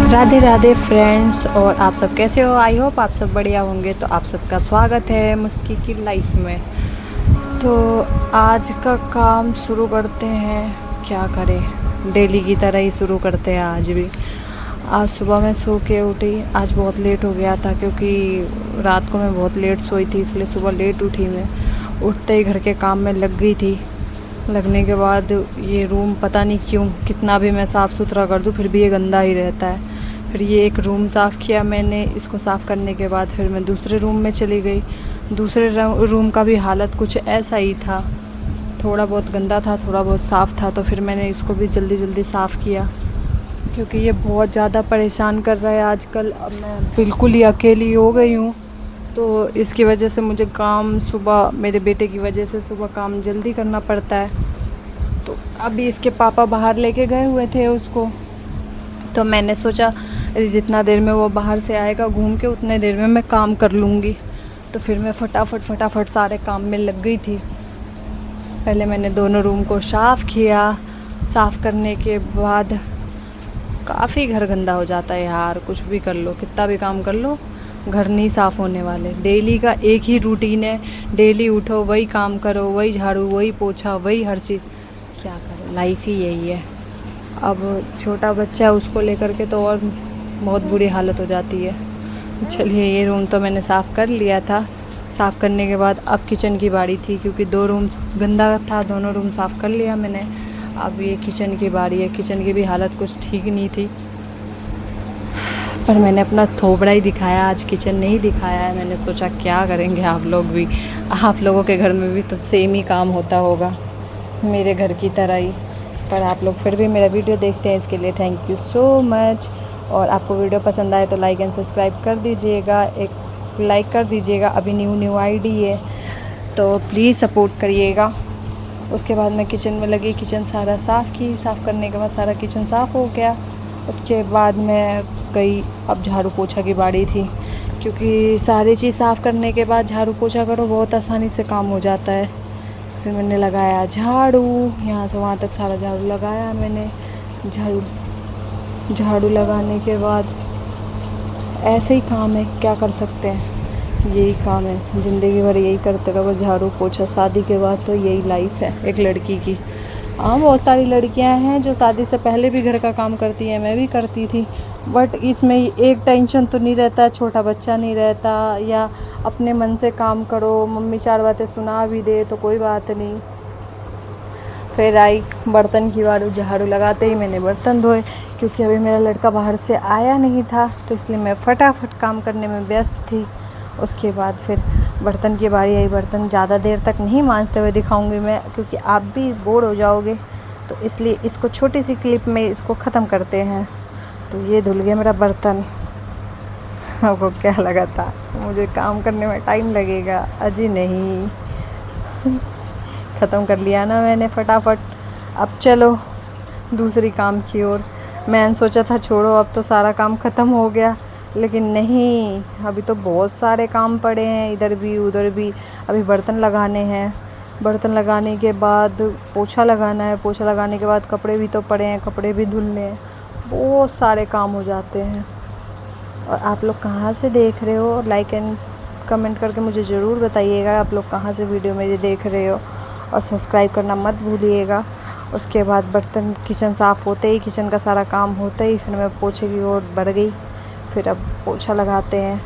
Radhe Radhe friends, और आप सब कैसे हो। आई होप आप सब बढ़िया होंगे। तो आप सबका स्वागत है मुस्की की लाइफ में। तो आज का काम शुरू करते हैं। क्या करें, डेली की तरह ही शुरू करते हैं आज भी। आज सुबह मैं सो के उठी। आज बहुत लेट हो गया था क्योंकि रात को मैं बहुत लेट सोई थी, इसलिए सुबह लेट उठी। मैं उठते ही घर के काम में लग गई थी। लगने के बाद ये रूम पता नहीं क्यों कितना भी मैं साफ़ सुथरा कर दूँ फिर भी ये गंदा ही रहता है। फिर ये एक रूम साफ़ किया मैंने। इसको साफ़ करने के बाद फिर मैं दूसरे रूम में चली गई। दूसरे रूम का भी हालत कुछ ऐसा ही था, थोड़ा बहुत गंदा था, थोड़ा बहुत साफ़ था। तो फिर मैंने इसको भी जल्दी जल्दी साफ़ किया क्योंकि ये बहुत ज़्यादा परेशान कर रहा है आजकल। अब मैं बिल्कुल ही अकेली हो गई हूँ, तो इसकी वजह से मुझे काम सुबह, मेरे बेटे की वजह से सुबह काम जल्दी करना पड़ता है। तो अभी इसके पापा बाहर लेके गए हुए थे उसको, तो मैंने सोचा जितना देर में वो बाहर से आएगा घूम के उतने देर में मैं काम कर लूँगी। तो फिर मैं फटाफट सारे काम में लग गई थी। पहले मैंने दोनों रूम को साफ़ किया। साफ़ करने के बाद काफ़ी घर गंदा हो जाता है यार, कुछ भी कर लो, कितना भी काम कर लो, घर नहीं साफ़ होने वाले। डेली का एक ही रूटीन है, डेली उठो वही काम करो, वही झाड़ू, वही पोछा, वही हर चीज़। क्या करो, लाइफ ही यही है। अब छोटा बच्चा है, उसको लेकर के तो और बहुत बुरी हालत हो जाती है। चलिए, ये रूम तो मैंने साफ़ कर लिया था। साफ़ करने के बाद अब किचन की बारी थी, क्योंकि दो रूम गंदा था, दोनों रूम साफ़ कर लिया मैंने। अब ये किचन की बारी है। किचन की भी हालत कुछ ठीक नहीं थी, पर मैंने अपना थोबड़ा ही दिखाया, आज किचन नहीं दिखाया है। मैंने सोचा क्या करेंगे आप लोग भी, आप लोगों के घर में भी तो सेम ही काम होता होगा मेरे घर की तरह ही। पर आप लोग फिर भी मेरा वीडियो देखते हैं, इसके लिए थैंक यू सो मच। और आपको वीडियो पसंद आए तो लाइक एंड सब्सक्राइब कर दीजिएगा, एक लाइक कर दीजिएगा। अभी न्यू आईडी है तो प्लीज़ सपोर्ट करिएगा। उसके बाद मैं किचन में लगी, किचन सारा साफ़ की। साफ़ करने के बाद सारा किचन साफ़ हो गया। उसके बाद मैं गई, अब झाड़ू पोछा की बारी थी, क्योंकि सारी चीज़ साफ़ करने के बाद झाड़ू पोछा करो बहुत आसानी से काम हो जाता है। फिर मैंने लगाया झाड़ू, यहाँ से वहाँ तक सारा झाड़ू लगाया मैंने। झाड़ू लगाने के बाद ऐसे ही काम है, क्या कर सकते हैं, यही काम है, ज़िंदगी भर यही करते रहो, झाड़ू पोछा। शादी के बाद तो यही लाइफ है एक लड़की की। हाँ, बहुत सारी लड़कियां हैं जो शादी से पहले भी घर का काम करती हैं, मैं भी करती थी। बट इसमें एक टेंशन तो नहीं रहता, छोटा बच्चा नहीं रहता, या अपने मन से काम करो, मम्मी चार बातें सुना भी दे तो कोई बात नहीं। फिर आई बर्तन की बारी। झाड़ू लगाते ही मैंने बर्तन धोए, क्योंकि अभी मेरा लड़का बाहर से आया नहीं था, तो इसलिए मैं फटाफट काम करने में व्यस्त थी। उसके बाद फिर बर्तन की बारी आई। बर्तन ज़्यादा देर तक नहीं मांजते हुए दिखाऊंगी मैं, क्योंकि आप भी बोर हो जाओगे, तो इसलिए इसको छोटी सी क्लिप में इसको ख़त्म करते हैं। तो ये धुल गया मेरा बर्तन। आपको क्या लगा था मुझे काम करने में टाइम लगेगा? अजी नहीं, ख़त्म कर लिया ना मैंने फटाफट। अब चलो दूसरी काम की ओर। मैंने सोचा था छोड़ो अब तो सारा काम ख़त्म हो गया, लेकिन नहीं, अभी तो बहुत सारे काम पड़े हैं, इधर भी उधर भी। अभी बर्तन लगाने हैं, बर्तन लगाने के बाद पोछा लगाना है, पोछा लगाने के बाद कपड़े भी तो पड़े हैं, कपड़े भी धुलने हैं। बहुत सारे काम हो जाते हैं। और आप लोग कहाँ से देख रहे हो, लाइक एंड कमेंट करके मुझे ज़रूर बताइएगा आप लोग कहाँ से वीडियो मेरी देख रहे हो, और सब्सक्राइब करना मत भूलिएगा। उसके बाद बर्तन, किचन साफ़ होते ही, किचन का सारा काम होते ही फिर मैं पोछे की ओर बढ़ गई। फिर अब पोछा लगाते हैं,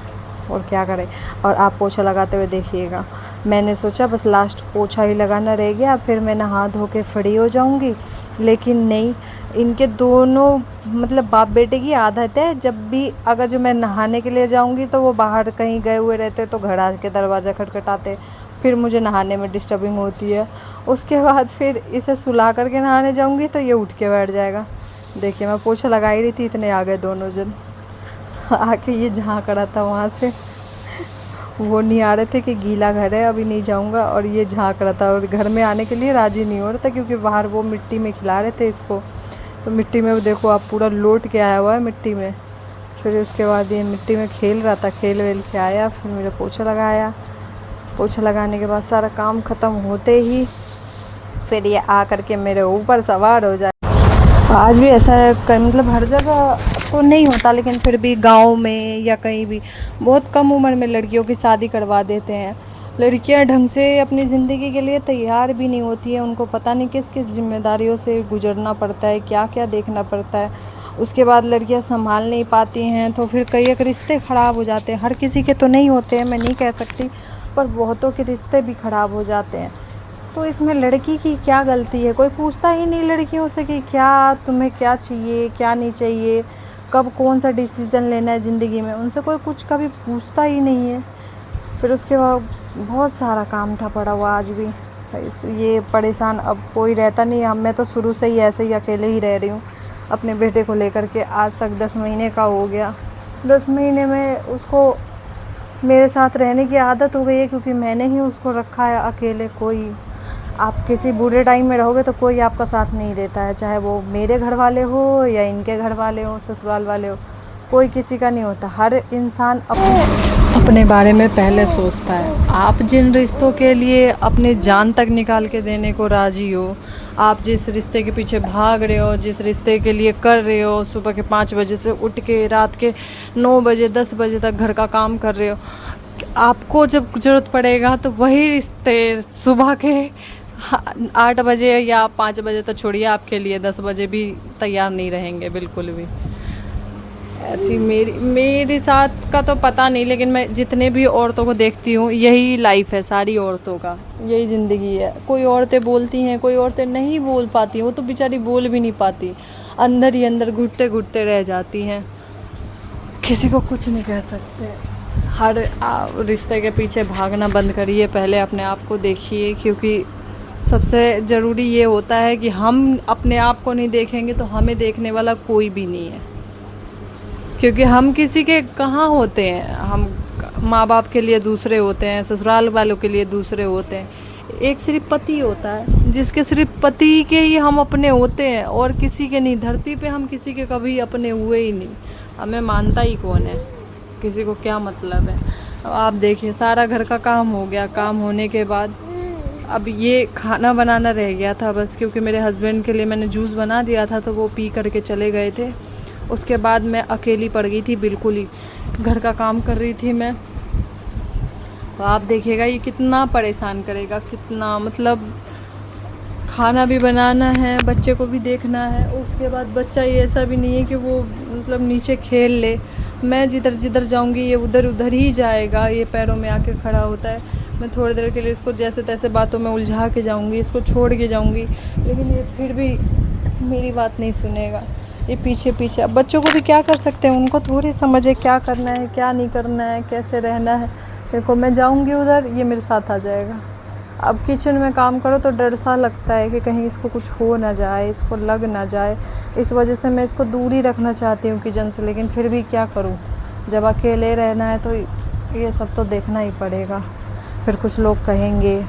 और क्या करें। और आप पोछा लगाते हुए देखिएगा। मैंने सोचा बस लास्ट पोछा ही लगाना रह गया, फिर मैं नहा धो के फ्री हो जाऊंगी, लेकिन नहीं। इनके दोनों मतलब बाप बेटे की आदत है, जब भी अगर जो मैं नहाने के लिए जाऊंगी तो वो बाहर कहीं गए हुए रहते, तो घर आके दरवाज़ा खटखटाते, फिर मुझे नहाने में डिस्टर्बिंग होती है। उसके बाद फिर इसे सुला करके नहाने जाऊंगी तो ये उठ के बैठ जाएगा। देखिए, मैं पोछा लगा ही रही थी, इतने आ गए दोनों जन। आके ये झाँक रहा था वहाँ से, वो नहीं आ रहे थे कि गीला घर है अभी नहीं जाऊँगा, और ये झाँक रहा था, और घर में आने के लिए राज़ी नहीं हो रहा था, क्योंकि बाहर वो मिट्टी में खिला रहे थे इसको। तो मिट्टी में वो देखो आप पूरा लोट के आया हुआ है मिट्टी में। फिर उसके बाद ये मिट्टी में खेल रहा था, खेल वेल के आया, फिर मेरे पोछा लगाया। पोछा लगाने के बाद सारा काम ख़त्म होते ही फिर ये आ करके मेरे ऊपर सवार हो जाए। आज भी ऐसा है मतलब हर जगह तो नहीं होता, लेकिन फिर भी गांव में या कहीं भी बहुत कम उम्र में लड़कियों की शादी करवा देते हैं। लड़कियां ढंग से अपनी ज़िंदगी के लिए तैयार भी नहीं होती हैं, उनको पता नहीं किस किस जिम्मेदारियों से गुजरना पड़ता है, क्या क्या देखना पड़ता है। उसके बाद लड़कियां संभाल नहीं पाती हैं, तो फिर कई एक रिश्ते ख़राब हो जाते हैं। हर किसी के तो नहीं होते हैं, मैं नहीं कह सकती, पर बहुतों के रिश्ते भी ख़राब हो जाते हैं। तो इसमें लड़की की क्या गलती है? कोई पूछता ही नहीं लड़कियों से कि क्या तुम्हें क्या चाहिए, क्या नहीं चाहिए, कब कौन सा डिसीज़न लेना है ज़िंदगी में, उनसे कोई कुछ कभी पूछता ही नहीं है। फिर उसके बाद बहुत सारा काम था पड़ा हुआ आज भी। ये परेशान अब कोई रहता नहीं। अब मैं तो शुरू से ही ऐसे ही अकेले ही रह रही हूँ अपने बेटे को लेकर के। आज तक 10 महीने का हो गया। 10 महीने में उसको मेरे साथ रहने की आदत हो गई है, क्योंकि मैंने ही उसको रखा है अकेले। कोई आप किसी बुरे टाइम में रहोगे तो कोई आपका साथ नहीं देता है, चाहे वो मेरे घर वाले हो या इनके घर वाले हो, ससुराल वाले हो, कोई किसी का नहीं होता। हर इंसान अपने बारे में पहले सोचता है। आप जिन रिश्तों के लिए अपनी जान तक निकाल के देने को राज़ी हो, आप जिस रिश्ते के पीछे भाग रहे हो, जिस रिश्ते के लिए कर रहे हो, सुबह के 5 बजे से उठ के रात के 9 बजे 10 बजे तक घर का काम कर रहे हो, आपको जब ज़रूरत पड़ेगा तो वही रिश्ते सुबह के 8 बजे या 5 बजे तो छोड़िए, आपके लिए 10 बजे भी तैयार नहीं रहेंगे बिल्कुल भी। ऐसी मेरे साथ का तो पता नहीं, लेकिन मैं जितने भी औरतों को देखती हूँ यही लाइफ है सारी औरतों का, यही ज़िंदगी है। कोई औरतें बोलती हैं, कोई औरतें नहीं बोल पाती, वो तो बेचारी बोल भी नहीं पाती, अंदर ही अंदर घुटते घुटते रह जाती हैं। किसी को कुछ नहीं कह सकते। हर रिश्ते के पीछे भागना बंद करिए, पहले अपने आप को देखिए, क्योंकि सबसे ज़रूरी ये होता है कि हम अपने आप को नहीं देखेंगे तो हमें देखने वाला कोई भी नहीं है। क्योंकि हम किसी के कहाँ होते हैं, हम माँ बाप के लिए दूसरे होते हैं, ससुराल वालों के लिए दूसरे होते हैं। एक सिर्फ पति होता है, जिसके सिर्फ पति के ही हम अपने होते हैं, और किसी के नहीं। धरती पे हम किसी के कभी अपने हुए ही नहीं, हमें मानता ही कौन है, किसी को क्या मतलब है। अब आप देखिए, सारा घर का काम हो गया, काम होने के बाद अब ये खाना बनाना रह गया था बस, क्योंकि मेरे हस्बैंड के लिए मैंने जूस बना दिया था तो वो पी करके चले गए थे। उसके बाद मैं अकेली पड़ गई थी, बिल्कुल ही घर का काम कर रही थी मैं। तो आप देखिएगा ये कितना परेशान करेगा, कितना मतलब खाना भी बनाना है, बच्चे को भी देखना है। उसके बाद बच्चा ये ऐसा भी नहीं है कि वो मतलब नीचे खेल ले। मैं जिधर जिधर जाऊंगी ये उधर उधर ही जाएगा, ये पैरों में आके खड़ा होता है। मैं थोड़ी देर के लिए इसको जैसे तैसे बातों में उलझा के जाऊंगी, इसको छोड़ के जाऊंगी, लेकिन ये फिर भी मेरी बात नहीं सुनेगा, ये पीछे पीछे। अब बच्चों को भी क्या कर सकते हैं, उनको थोड़ी समझ है क्या करना है क्या नहीं करना है, कैसे रहना है। देखो मैं जाऊंगी उधर, ये मेरे साथ आ जाएगा। अब किचन में काम करो तो डर सा लगता है कि कहीं इसको कुछ हो ना जाए, इसको लग ना जाए। इस वजह से मैं इसको दूर ही रखना चाहती हूँ किचन से, लेकिन फिर भी क्या करूँ, जब अकेले रहना है तो ये सब तो देखना ही पड़ेगा। फिर कुछ लोग कहेंगे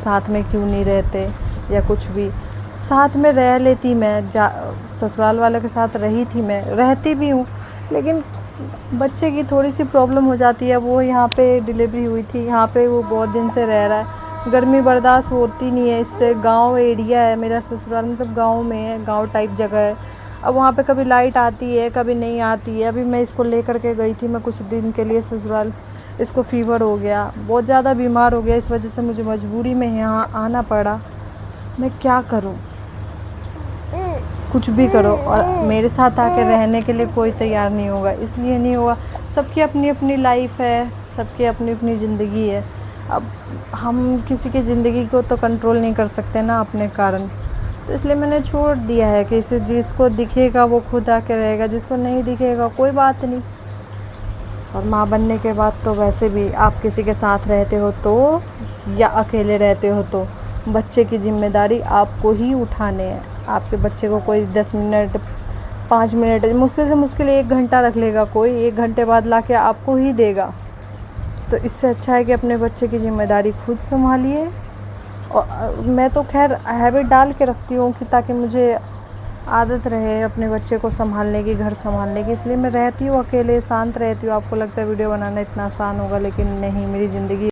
साथ में क्यों नहीं रहते या कुछ भी। साथ में रह लेती मैं, ससुराल वालों के साथ रही थी, मैं रहती भी हूँ, लेकिन बच्चे की थोड़ी सी प्रॉब्लम हो जाती है। वो यहाँ पे डिलीवरी हुई थी, यहाँ पे वो बहुत दिन से रह रहा है, गर्मी बर्दाश्त होती नहीं है इससे। गांव एरिया है मेरा ससुराल, मतलब गांव में है, गांव टाइप जगह है। अब वहाँ पे कभी लाइट आती है कभी नहीं आती है। अभी मैं इसको लेकर के गई थी मैं कुछ दिन के लिए ससुराल, इसको फीवर हो गया, बहुत ज़्यादा बीमार हो गया, इस वजह से मुझे मजबूरी में यहाँ आना पड़ा। मैं क्या करूँ, कुछ भी करो, और मेरे साथ आके रहने के लिए कोई तैयार नहीं होगा। इसलिए नहीं होगा, सबकी अपनी अपनी लाइफ है, सबकी अपनी अपनी ज़िंदगी है। अब हम किसी की ज़िंदगी को तो कंट्रोल नहीं कर सकते ना अपने कारण, तो इसलिए मैंने छोड़ दिया है कि जिसको दिखेगा वो खुद आके रहेगा, जिसको नहीं दिखेगा कोई बात नहीं। और माँ बनने के बाद तो वैसे भी आप किसी के साथ रहते हो तो या अकेले रहते हो तो बच्चे की ज़िम्मेदारी आपको ही उठाने हैं। आपके बच्चे को कोई 10 मिनट 5 मिनट मुश्किल से मुश्किल 1 घंटा रख लेगा, कोई 1 घंटे बाद लाके आपको ही देगा। तो इससे अच्छा है कि अपने बच्चे की ज़िम्मेदारी खुद संभालिए। और मैं तो खैर हैबिट डाल के रखती हूँ कि ताकि मुझे आदत रहे अपने बच्चे को संभालने की, घर संभालने की, इसलिए मैं रहती हूँ अकेले, शांत रहती हूँ। आपको लगता है वीडियो बनाना इतना आसान होगा, लेकिन नहीं, मेरी ज़िंदगी